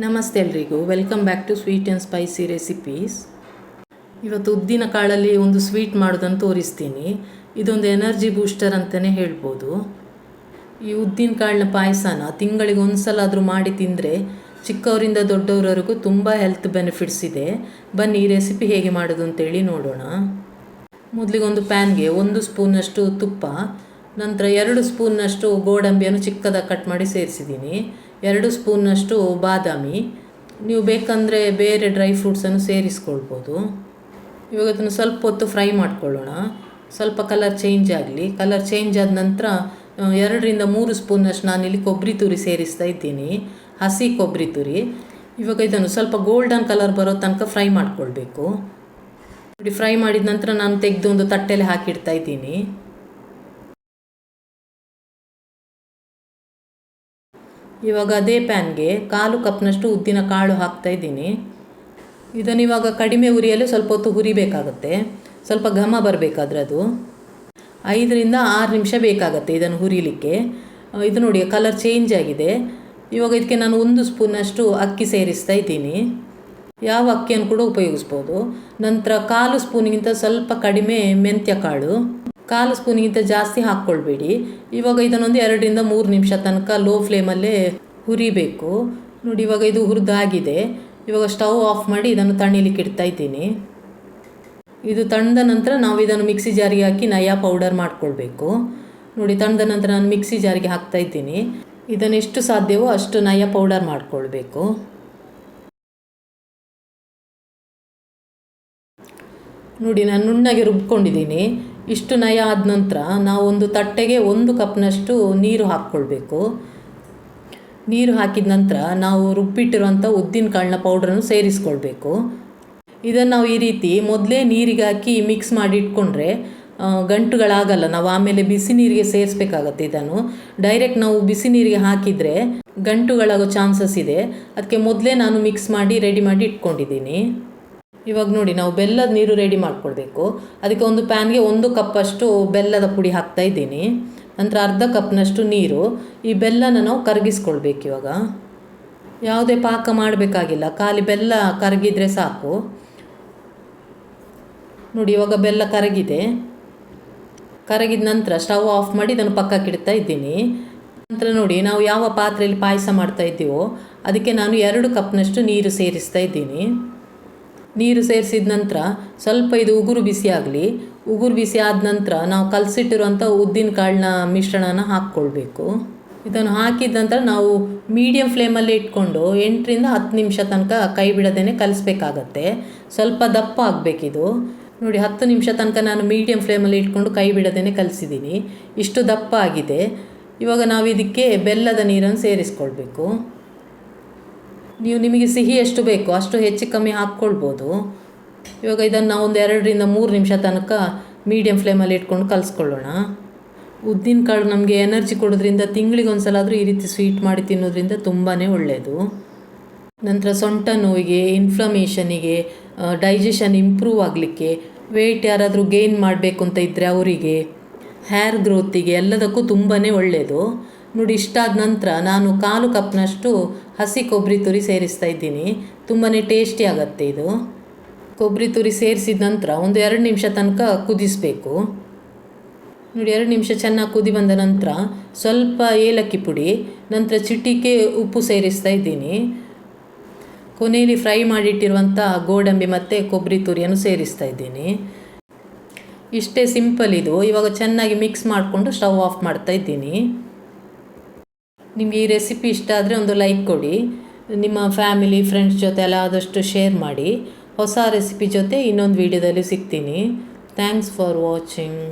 ನಮಸ್ತೆ ಎಲ್ರಿಗೂ, welcome back to sweet and spicy recipes. ಇವತ್ತು ಉದ್ದಿನ ಕಾಳಲ್ಲಿ ಒಂದು ಸ್ವೀಟ್ ಮಾಡೋದನ್ನು ತೋರಿಸ್ತೀನಿ. ಇದೊಂದು ಎನರ್ಜಿ ಬೂಸ್ಟರ್ ಅಂತಲೇ ಹೇಳ್ಬೋದು. ಈ ಉದ್ದಿನ ಕಾಳಿನ ಪಾಯಸನ ತಿಂಗಳಿಗೆ ಒಂದು ಸಲ ಆದರೂ ಮಾಡಿ ತಿಂದರೆ ಚಿಕ್ಕವರಿಂದ ದೊಡ್ಡವರವರೆಗೂ ತುಂಬ ಹೆಲ್ತ್ ಬೆನಿಫಿಟ್ಸ್ ಇದೆ. ಬನ್ನಿ ಈ ರೆಸಿಪಿ ಹೇಗೆ ಮಾಡೋದು ಅಂತೇಳಿ ನೋಡೋಣ. ಮೊದಲಿಗೆ ಒಂದು ಪ್ಯಾನ್ಗೆ 1 ಸ್ಪೂನಷ್ಟು ತುಪ್ಪ, ನಂತರ 2 ಸ್ಪೂನ್ನಷ್ಟು ಗೋಡಂಬಿಯನ್ನು ಚಿಕ್ಕದಾಗಿ ಕಟ್ ಮಾಡಿ ಸೇರಿಸಿದ್ದೀನಿ. 2 ಸ್ಪೂನ್ನಷ್ಟು ಬಾದಾಮಿ, ನೀವು ಬೇಕಂದರೆ ಬೇರೆ ಡ್ರೈ ಫ್ರೂಟ್ಸನ್ನು ಸೇರಿಸ್ಕೊಳ್ಬೋದು. ಇವಾಗ ಅದನ್ನು ಸ್ವಲ್ಪ ಹೊತ್ತು ಫ್ರೈ ಮಾಡ್ಕೊಳ್ಳೋಣ. ಸ್ವಲ್ಪ ಕಲರ್ ಚೇಂಜ್ ಆಗಲಿ. ಕಲರ್ ಚೇಂಜ್ ಆದ ನಂತರ 2ರಿಂದ 3 ಸ್ಪೂನ್ನಷ್ಟು ನಾನಿಲ್ಲಿ ಕೊಬ್ಬರಿ ತುರಿ ಸೇರಿಸ್ತಾ ಇದ್ದೀನಿ, ಹಸಿ ಕೊಬ್ಬರಿ ತುರಿ. ಇವಾಗ ಇದನ್ನು ಸ್ವಲ್ಪ ಗೋಲ್ಡನ್ ಕಲರ್ ಬರೋ ತನಕ ಫ್ರೈ ಮಾಡ್ಕೊಳ್ಬೇಕು. ನೋಡಿ, ಫ್ರೈ ಮಾಡಿದ ನಂತರ ನಾನು ತೆಗೆದು ಒಂದು ತಟ್ಟೆಯಲ್ಲಿ ಹಾಕಿಡ್ತಾ ಇದ್ದೀನಿ. ಇವಾಗ ಅದೇ ಪ್ಯಾನ್ಗೆ 1/4 ಕಪ್ನಷ್ಟು ಉದ್ದಿನ ಕಾಳು ಹಾಕ್ತಾಯಿದ್ದೀನಿ. ಇದನ್ನು ಇವಾಗ ಕಡಿಮೆ ಉರಿಯಲ್ಲಿ ಸ್ವಲ್ಪ ಹೊತ್ತು ಹುರಿಬೇಕಾಗುತ್ತೆ. ಸ್ವಲ್ಪ ಘಮ ಬರಬೇಕಾದ್ರೆ ಅದು 5ರಿಂದ 6 ನಿಮಿಷ ಬೇಕಾಗುತ್ತೆ ಇದನ್ನು ಹುರಿಲಿಕ್ಕೆ. ಇದು ನೋಡಿ, ಕಲರ್ ಚೇಂಜ್ ಆಗಿದೆ. ಇವಾಗ ಇದಕ್ಕೆ ನಾನು 1 ಸ್ಪೂನಷ್ಟು ಅಕ್ಕಿ ಸೇರಿಸ್ತಾ ಇದ್ದೀನಿ. ಯಾವ ಅಕ್ಕಿಯನ್ನು ಕೂಡ ಉಪಯೋಗಿಸ್ಬೋದು. ನಂತರ 1/4 ಸ್ಪೂನಿಗಿಂತ ಸ್ವಲ್ಪ ಕಡಿಮೆ ಮೆಂತ್ಯ ಕಾಳು, 1/4 ಸ್ಪೂನಿಗಿಂತ ಜಾಸ್ತಿ ಹಾಕ್ಕೊಳ್ಬೇಡಿ. ಇವಾಗ ಇದನ್ನೊಂದು 2ರಿಂದ 3 ನಿಮಿಷ ತನಕ ಲೋ ಫ್ಲೇಮಲ್ಲೇ ಹುರಿಬೇಕು. ನೋಡಿ, ಇವಾಗ ಇದು ಹುರಿದಾಗಿದೆ. ಇವಾಗ ಸ್ಟವ್ ಆಫ್ ಮಾಡಿ ಇದನ್ನು ತಣಿಲಿಕ್ಕೆ ಇಡ್ತಾ ಇದ್ದೀನಿ. ಇದು ತಣ್ಣದ ನಂತರ ನಾವು ಇದನ್ನು ಮಿಕ್ಸಿ ಜಾರಿಗೆ ಹಾಕಿ ನಯ ಪೌಡರ್ ಮಾಡ್ಕೊಳ್ಬೇಕು. ನೋಡಿ, ತಣ್ಣದ ನಂತರ ನಾನು ಮಿಕ್ಸಿ ಜಾರಿಗೆ ಹಾಕ್ತಾ ಇದ್ದೀನಿ. ಇದನ್ನು ಎಷ್ಟು ಸಾಧ್ಯವೋ ಅಷ್ಟು ನಯ ಪೌಡರ್ ಮಾಡ್ಕೊಳ್ಬೇಕು. ನೋಡಿ, ನಾನು ನುಣ್ಣಗೆ ರುಬ್ಕೊಂಡಿದ್ದೀನಿ. ಇಷ್ಟು ನಯ ಆದ ನಂತರ ನಾವು ಒಂದು ತಟ್ಟೆಗೆ 1 ಕಪ್ನಷ್ಟು ನೀರು ಹಾಕ್ಕೊಳ್ಬೇಕು. ನೀರು ಹಾಕಿದ ನಂತರ ನಾವು ರುಬ್ಬಿಟ್ಟಿರುವಂಥ ಉದ್ದಿನ ಕಾಳಿನ ಪೌಡ್ರನ್ನು ಸೇರಿಸ್ಕೊಳ್ಬೇಕು. ಇದನ್ನು ನಾವು ಈ ರೀತಿ ಮೊದಲೇ ನೀರಿಗೆ ಹಾಕಿ ಮಿಕ್ಸ್ ಮಾಡಿ ಇಟ್ಕೊಂಡ್ರೆ ಗಂಟುಗಳಾಗಲ್ಲ. ನಾವು ಆಮೇಲೆ ಬಿಸಿ ನೀರಿಗೆ ಸೇರಿಸ್ಬೇಕಾಗತ್ತೆ. ಇದನ್ನು ಡೈರೆಕ್ಟ್ ನಾವು ಬಿಸಿ ನೀರಿಗೆ ಹಾಕಿದರೆ ಗಂಟುಗಳಾಗೋ ಚಾನ್ಸಸ್ ಇದೆ. ಅದಕ್ಕೆ ಮೊದಲೇ ನಾನು ಮಿಕ್ಸ್ ಮಾಡಿ ರೆಡಿ ಮಾಡಿ ಇಟ್ಕೊಂಡಿದ್ದೀನಿ. ಇವಾಗ ನೋಡಿ, ನಾವು ಬೆಲ್ಲದ ನೀರು ರೆಡಿ ಮಾಡ್ಕೊಳ್ಬೇಕು. ಅದಕ್ಕೆ ಒಂದು ಪ್ಯಾನ್ಗೆ 1 ಕಪ್ಪಷ್ಟು ಬೆಲ್ಲದ ಪುಡಿ ಹಾಕ್ತಾ ಇದ್ದೀನಿ. ನಂತರ 1/2 ಕಪ್ನಷ್ಟು ನೀರು. ಈ ಬೆಲ್ಲನ ನಾವು ಕರಗಿಸ್ಕೊಳ್ಬೇಕು. ಇವಾಗ ಯಾವುದೇ ಪಾಕ ಮಾಡಬೇಕಾಗಿಲ್ಲ, ಖಾಲಿ ಬೆಲ್ಲ ಕರಗಿದ್ರೆ ಸಾಕು. ನೋಡಿ, ಇವಾಗ ಬೆಲ್ಲ ಕರಗಿದೆ. ಕರಗಿದ ನಂತರ ಸ್ಟವ್ ಆಫ್ ಮಾಡಿ ಇದನ್ನು ಪಕ್ಕಕ್ಕೆ ಇಡ್ತಾ ಇದ್ದೀನಿ. ನಂತರ ನೋಡಿ, ನಾವು ಯಾವ ಪಾತ್ರೆಯಲ್ಲಿ ಪಾಯಸ ಮಾಡ್ತಾ ಇದ್ದೀವೋ ಅದಕ್ಕೆ ನಾನು 2 ಕಪ್ನಷ್ಟು ನೀರು ಸೇರಿಸ್ತಾ ಇದ್ದೀನಿ. ನೀರು ಸೇರಿಸಿದ ನಂತರ ಸ್ವಲ್ಪ ಇದು ಉಗುರು ಬಿಸಿ ಆಗಲಿ. ಉಗುರು ಬಿಸಿ ಆದ ನಂತರ ನಾವು ಕಲಸಿಟ್ಟಿರುವಂಥ ಉದ್ದಿನ ಕಾಳಿನ ಮಿಶ್ರಣನ ಹಾಕ್ಕೊಳ್ಬೇಕು. ಇದನ್ನು ಹಾಕಿದ ನಂತರ ನಾವು ಮೀಡಿಯಮ್ ಫ್ಲೇಮಲ್ಲಿ ಇಟ್ಕೊಂಡು 8ರಿಂದ 10 ನಿಮಿಷ ತನಕ ಕೈ ಬಿಡದೇ ಕಲಿಸ್ಬೇಕಾಗತ್ತೆ. ಸ್ವಲ್ಪ ದಪ್ಪ ಆಗಬೇಕಿದು. ನೋಡಿ, 10 ನಿಮಿಷ ತನಕ ನಾನು ಮೀಡಿಯಮ್ ಫ್ಲೇಮಲ್ಲಿ ಇಟ್ಕೊಂಡು ಕೈ ಬಿಡದೇ ಕಲಿಸಿದ್ದೀನಿ. ಇಷ್ಟು ದಪ್ಪ ಆಗಿದೆ. ಇವಾಗ ನಾವು ಇದಕ್ಕೆ ಬೆಲ್ಲದ ನೀರನ್ನು ಸೇರಿಸ್ಕೊಳ್ಬೇಕು. ನೀವು ನಿಮಗೆ ಸಿಹಿ ಎಷ್ಟು ಬೇಕೋ ಅಷ್ಟು ಹೆಚ್ಚು ಕಮ್ಮಿ ಹಾಕ್ಕೊಳ್ಬೋದು. ಇವಾಗ ಇದನ್ನು ನಾವು ಒಂದು 2ರಿಂದ 3 ನಿಮಿಷ ತನಕ ಮೀಡಿಯಮ್ ಫ್ಲೇಮಲ್ಲಿ ಇಟ್ಕೊಂಡು ಕಲಿಸ್ಕೊಳ್ಳೋಣ. ಉದ್ದಿನ ಕಾಳು ನಮಗೆ ಎನರ್ಜಿ ಕೊಡೋದ್ರಿಂದ ತಿಂಗಳಿಗೆ ಒಂದು ಸಲ ಆದರೂ ಈ ರೀತಿ ಸ್ವೀಟ್ ಮಾಡಿ ತಿನ್ನೋದ್ರಿಂದ ತುಂಬಾ ಒಳ್ಳೆಯದು. ನಂತರ ಸೊಂಟ ನೋವಿಗೆ, ಇನ್ಫ್ಲಮೇಷನಿಗೆ, ಡೈಜೆಷನ್ ಇಂಪ್ರೂವ್ ಆಗಲಿಕ್ಕೆ, ವೆಯ್ಟ್ ಯಾರಾದರೂ ಗೇನ್ ಮಾಡಬೇಕು ಅಂತ ಇದ್ದರೆ ಅವರಿಗೆ, ಹೇರ್ ಗ್ರೋತಿಗೆ ಎಲ್ಲದಕ್ಕೂ ತುಂಬಾ ಒಳ್ಳೆಯದು. ನೋಡಿ, ಇಷ್ಟಾದ ನಂತರ ನಾನು 1/4 ಕಪ್ನಷ್ಟು ಹಸಿ ಕೊಬ್ಬರಿ ತುರಿ ಸೇರಿಸ್ತಾ ಇದ್ದೀನಿ. ತುಂಬಾ ಟೇಸ್ಟಿ ಆಗುತ್ತೆ ಇದು. ಕೊಬ್ಬರಿ ತುರಿ ಸೇರಿಸಿದ ನಂತರ ಒಂದು 2 ನಿಮಿಷ ತನಕ ಕುದಿಸಬೇಕು. ನೋಡಿ, 2 ನಿಮಿಷ ಚೆನ್ನಾಗಿ ಕುದಿ ಬಂದ ನಂತರ ಸ್ವಲ್ಪ ಏಲಕ್ಕಿ ಪುಡಿ, ನಂತರ ಚಿಟಿಕೆ ಉಪ್ಪು ಸೇರಿಸ್ತಾ ಇದ್ದೀನಿ. ಕೊನೆಯಲ್ಲಿ ಫ್ರೈ ಮಾಡಿಟ್ಟಿರುವಂಥ ಗೋಡಂಬಿ ಮತ್ತು ಕೊಬ್ಬರಿ ತುರಿಯನ್ನು ಸೇರಿಸ್ತಾ ಇದ್ದೀನಿ. ಇಷ್ಟೇ ಸಿಂಪಲ್ ಇದು. ಇವಾಗ ಚೆನ್ನಾಗಿ ಮಿಕ್ಸ್ ಮಾಡಿಕೊಂಡು ಸ್ಟವ್ ಆಫ್ ಮಾಡ್ತಾ ಇದ್ದೀನಿ. ನಿಮಗೆ ಈ ರೆಸಿಪಿ ಇಷ್ಟ ಆದರೆ ಒಂದು ಲೈಕ್ ಕೊಡಿ. ನಿಮ್ಮ ಫ್ಯಾಮಿಲಿ ಫ್ರೆಂಡ್ಸ್ ಜೊತೆ ಎಲ್ಲ ಆದಷ್ಟು ಶೇರ್ ಮಾಡಿ. ಹೊಸ ರೆಸಿಪಿ ಜೊತೆ ಇನ್ನೊಂದು ವಿಡಿಯೋದಲ್ಲಿ ಸಿಗ್ತೀನಿ. Thanks for watching.